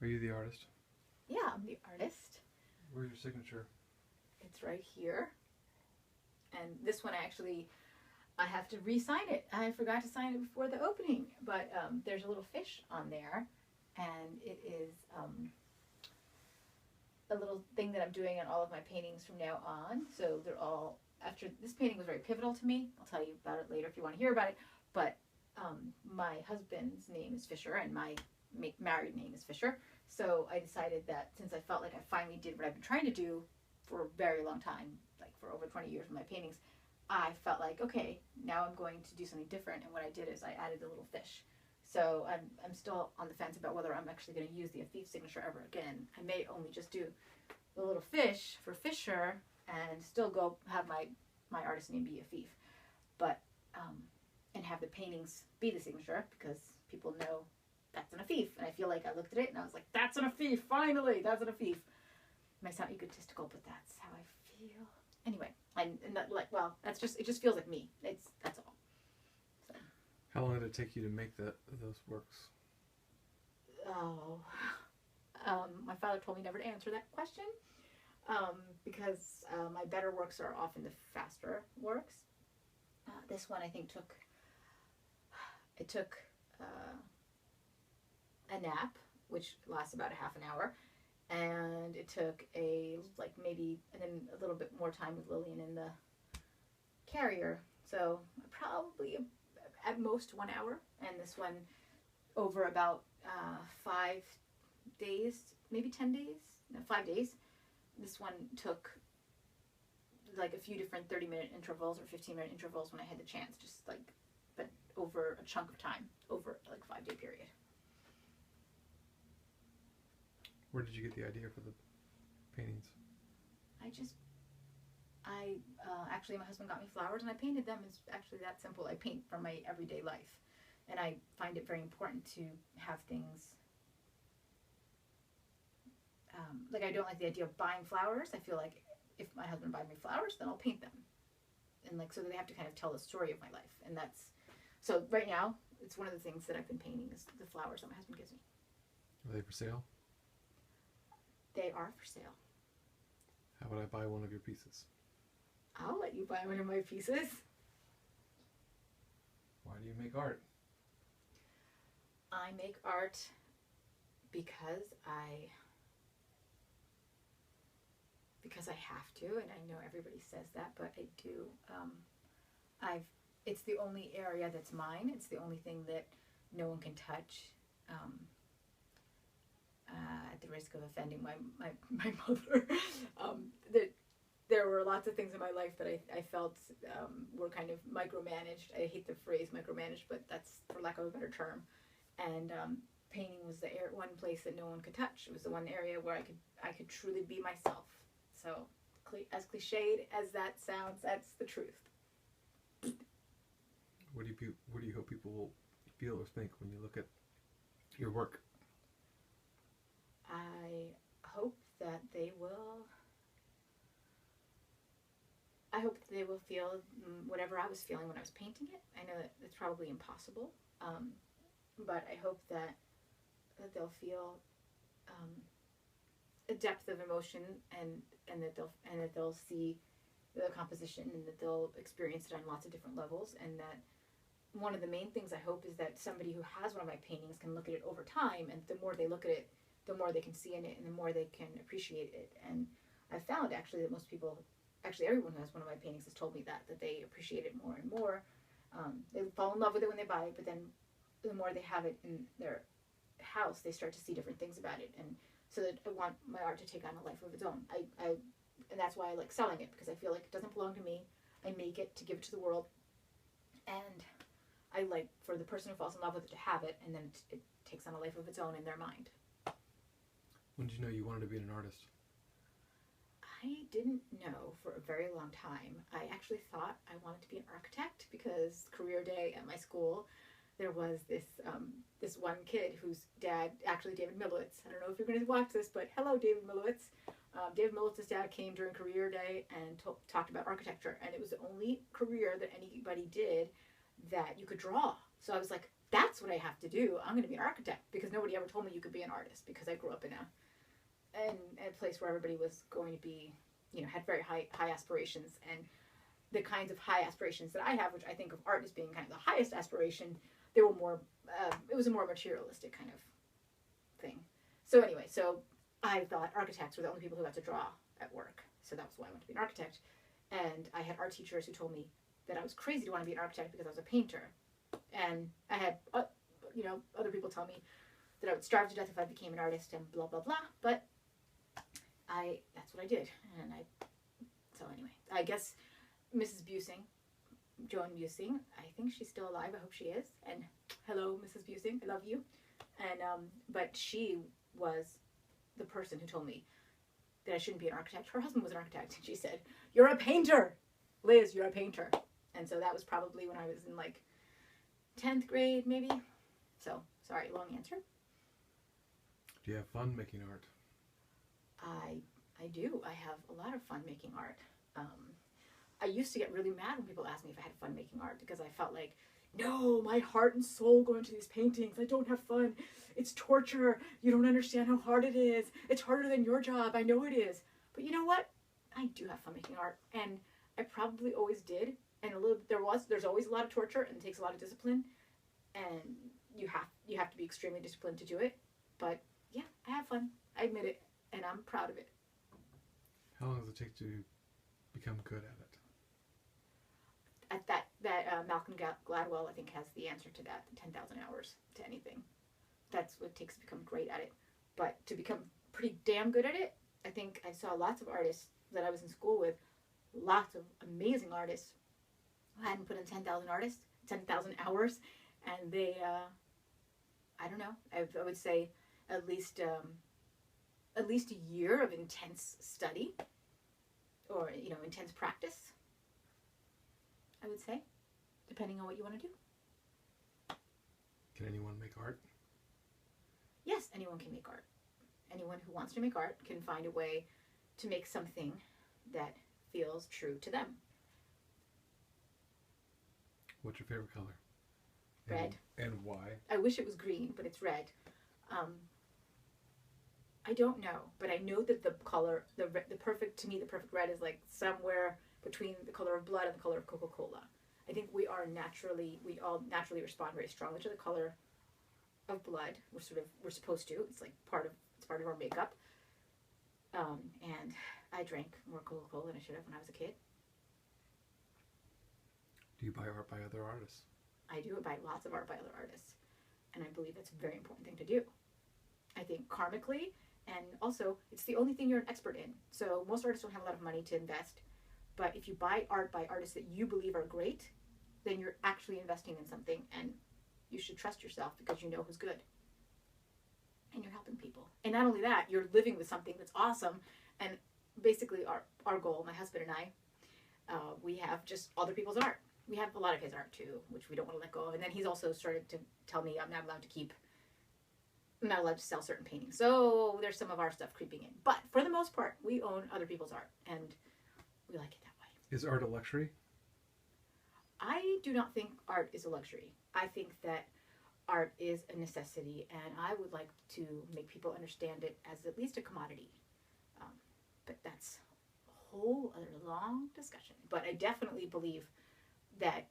Are you the artist? Yeah, I'm the artist. Where's your signature? It's right here. And this one I have to re-sign it. I forgot to sign it before the opening, but there's a little fish on there, and it is a little thing that I'm doing on all of my paintings from now on. So they're all, after this painting was very pivotal to me. I'll tell you about it later if you want to hear about it. But my husband's name is Fisher, and my married name is Fisher. So I decided that since I felt like I finally did what I've been trying to do for a very long time, like for over 20 years with my paintings, I felt like, okay, now I'm going to do something different. And what I did is I added a little fish. So I'm still on the fence about whether I'm actually going to use the Afif signature ever again. I may only just do the little fish for Fisher and still go have my artist name be Afif, but and have the paintings be the signature, because people know that's an Afif. And I feel like I looked at it and I was like, that's an Afif, finally, that's an Afif. It might sound egotistical, but that's how I feel. Anyway, and that, like, well, that's just, it just feels like me. That's all. So. How long did it take you to make those works? Oh, my father told me never to answer that question, because my better works are often the faster works. This one I think took a nap, which lasts about a half an hour, and it took maybe and then a little bit more time with Lillian in the carrier. So probably at most 1 hour, and this one over about 5 days, maybe 10 days, no, 5 days. This one took like a few different 30-minute intervals or 15-minute intervals when I had the chance, just like, but over a chunk of time, over like a 5-day period. Where did you get the idea for the paintings? Actually my husband got me flowers and I painted them. It's actually that simple. I paint from my everyday life, and I find it very important to have things like, I don't like the idea of buying flowers. I feel like if my husband buys me flowers, then I'll paint them, and like, so they have to kind of tell the story of my life. And that's, so right now it's one of the things that I've been painting is the flowers that my husband gives me. Are they for sale? They are for sale. How would I buy one of your pieces? I'll let you buy one of my pieces. Why do you make art? I make art because I have to, and I know everybody says that, but I do. It's the only area that's mine. It's the only thing that no one can touch. At the risk of offending my mother, there were lots of things in my life that I felt were kind of micromanaged. I hate the phrase micromanaged, but that's for lack of a better term. And painting was the one place that no one could touch. It was the one area where I could truly be myself. So, as cliched as that sounds, that's the truth. What do you hope people will feel or think when you look at your work? I hope that they will feel whatever I was feeling when I was painting it. I know that it's probably impossible, but I hope that they'll feel a depth of emotion, and that they'll see the composition, and that they'll experience it on lots of different levels. And that one of the main things I hope is that somebody who has one of my paintings can look at it over time, and the more they look at it, the more they can see in it, and the more they can appreciate it. And I found actually that most people, actually everyone who has one of my paintings has told me that they appreciate it more and more. They fall in love with it when they buy it, but then the more they have it in their house, they start to see different things about it. And so that I want my art to take on a life of its own. And that's why I like selling it, because I feel like it doesn't belong to me. I make it to give it to the world, and I like for the person who falls in love with it to have it, and then it takes on a life of its own in their mind. When did you know you wanted to be an artist? I didn't know for a very long time. I actually thought I wanted to be an architect, because career day at my school, there was this one kid whose dad, actually David Milowitz, I don't know if you're going to watch this, but hello David Milowitz. David Milowitz's dad came during career day and talked about architecture, and it was the only career that anybody did that you could draw. So I was like, that's what I have to do. I'm going to be an architect, because nobody ever told me you could be an artist, because I grew up in a place where everybody was going to be, you know, had very high aspirations, and the kinds of high aspirations that I have, which I think of art as being kind of the highest aspiration, they were more, it was a more materialistic kind of thing. So anyway, so I thought architects were the only people who got to draw at work. So that was why I wanted to be an architect. And I had art teachers who told me that I was crazy to want to be an architect because I was a painter. And I had, you know, other people tell me that I would starve to death if I became an artist and blah, blah, blah. But that's what I did. And so anyway, I guess Mrs. Busing, Joan Busing, I think she's still alive. I hope she is. And hello, Mrs. Busing, I love you. And, but she was the person who told me that I shouldn't be an architect. Her husband was an architect. And she said, "You're a painter, Liz, you're a painter." And so that was probably when I was in like 10th grade, maybe. So, sorry, long answer. Do you have fun making art? I do. I have a lot of fun making art. I used to get really mad when people asked me if I had fun making art, because I felt like, no, my heart and soul go into these paintings. I don't have fun. It's torture. You don't understand how hard it is. It's harder than your job. I know it is. But you know what? I do have fun making art, and I probably always did. And there's always a lot of torture, and it takes a lot of discipline, and you have to be extremely disciplined to do it. But yeah, I have fun. I admit it, and I'm proud of it. How long does it take to become good at it? At that Malcolm Gladwell, I think, has the answer to that: 10,000 hours to anything. That's what it takes to become great at it. But to become pretty damn good at it, I think I saw lots of artists that I was in school with, lots of amazing artists who hadn't put in 10,000 hours, and they, I don't know, I would say at least a year of intense study, or, you know, intense practice, I would say, depending on what you want to do. Can anyone make art? Yes, anyone can make art. Anyone who wants to make art can find a way to make something that feels true to them. What's your favorite color? Red. And why? I wish it was green, but it's red. I don't know, but I know that the color, the perfect red is like somewhere between the color of blood and the color of Coca-Cola. I think we all naturally respond very strongly to the color of blood. We're supposed to. It's like part of our makeup. And I drank more Coca-Cola than I should have when I was a kid. Do you buy art by other artists? I do buy lots of art by other artists, and I believe it's a very important thing to do. I think karmically, and also it's the only thing you're an expert in. So most artists don't have a lot of money to invest, but if you buy art by artists that you believe are great, then you're actually investing in something, and you should trust yourself because you know who's good. And you're helping people. And not only that, you're living with something that's awesome. And basically our goal, my husband and I, we have just other people's art. We have a lot of his art too, which we don't want to let go of. And then he's also started to tell me I'm not allowed to sell certain paintings. So there's some of our stuff creeping in. But for the most part, we own other people's art, and we like it that way. Is art a luxury? I do not think art is a luxury. I think that art is a necessity, and I would like to make people understand it as at least a commodity. But that's a whole other long discussion. But I definitely believe that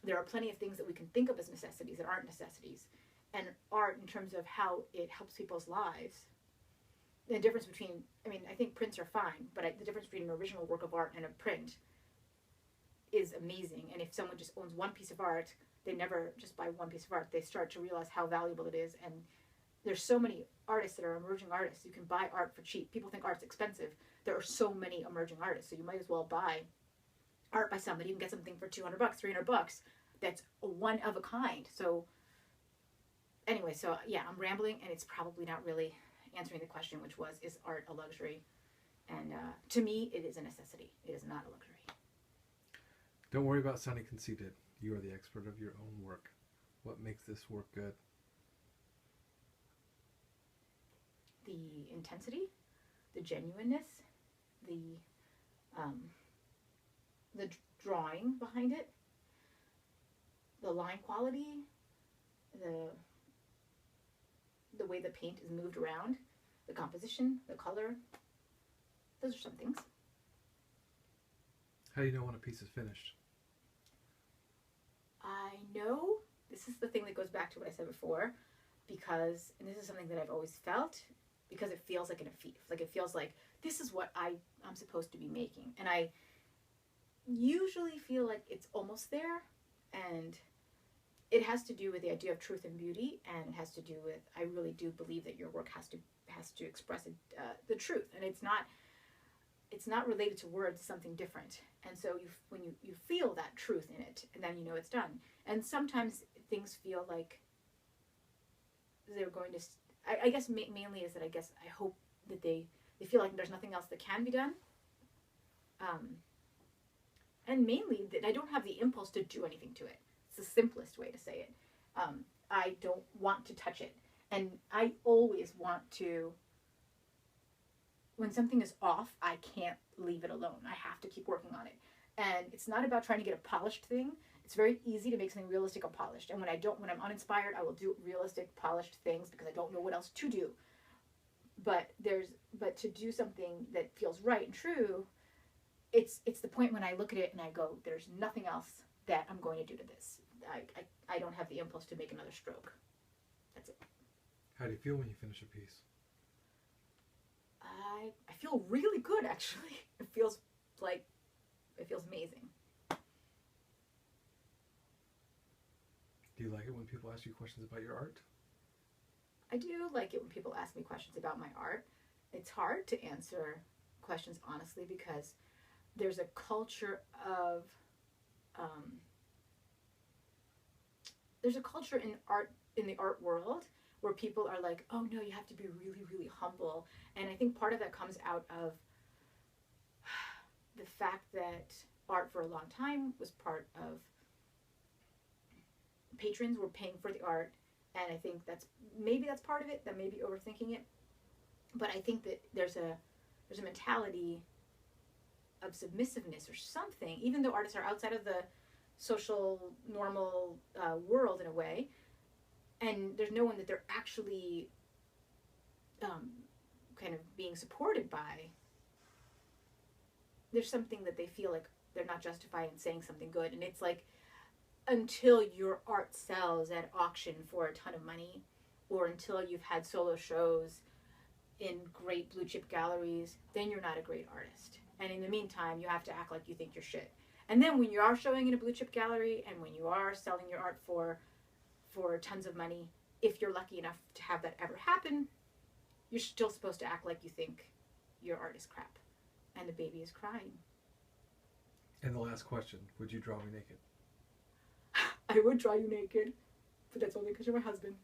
there are plenty of things that we can think of as necessities that aren't necessities. And art, in terms of how it helps people's lives, the difference between, I think prints are fine, but the difference between an original work of art and a print is amazing. And if someone just owns one piece of art, they never just buy one piece of art. They start to realize how valuable it is. And there's so many artists that are emerging artists. You can buy art for cheap. People think art's expensive. There are so many emerging artists. So you might as well buy art by somebody and get something for $200, $300 that's one of a kind. So anyway, so yeah, I'm rambling, and it's probably not really answering the question, which was, is art a luxury? And to me, it is a necessity. It is not a luxury. Don't worry about sounding conceited. You are the expert of your own work. What makes this work good? The intensity, the genuineness, the drawing behind it, the line quality, the way the paint is moved around, the composition, the color. Those are some things. How do you know when a piece is finished? I know, this is the thing that goes back to what I said before, because, and this is something that I've always felt, because it feels like an Afif. Like, it feels like this is what I'm supposed to be making. And I usually feel like it's almost there, and it has to do with the idea of truth and beauty, and it has to do with, I really do believe that your work has to express the truth, and it's not related to words, it's something different. And so when you feel that truth in it, and then you know it's done. And sometimes things feel like they're going to, I guess mainly is that I hope that they feel like there's nothing else that can be done. And mainly that I don't have the impulse to do anything to it. It's the simplest way to say it. I don't want to touch it. And I always want to, when something is off, I can't leave it alone. I have to keep working on it. And it's not about trying to get a polished thing. It's very easy to make something realistic or polished. And when I'm uninspired, I will do realistic, polished things because I don't know what else to do. But to do something that feels right and true, it's the point when I look at it and I go, there's nothing else that I'm going to do to this. I don't have the impulse to make another stroke. That's it. How do you feel when you finish a piece? I feel really good, actually. It feels amazing. Do you like it when people ask you questions about your art? I do like it when people ask me questions about my art. It's hard to answer questions honestly because there's a culture of in the art world where people are like, oh no, you have to be really, really humble. And I think part of that comes out of the fact that art for a long time was part of patrons were paying for the art. And I think that's part of it. That may be overthinking it. But I think that there's a mentality of submissiveness or something, even though artists are outside of the social normal world in a way, and there's no one that they're actually kind of being supported by. There's something that they feel like they're not justified in saying something good, and it's like until your art sells at auction for a ton of money, or until you've had solo shows in great blue chip galleries, then you're not a great artist. And in the meantime, you have to act like you think you're shit. And then when you are showing in a blue chip gallery and when you are selling your art for tons of money, if you're lucky enough to have that ever happen, you're still supposed to act like you think your art is crap. And the baby is crying. And the last question, would you draw me naked? I would draw you naked, but that's only because you're my husband.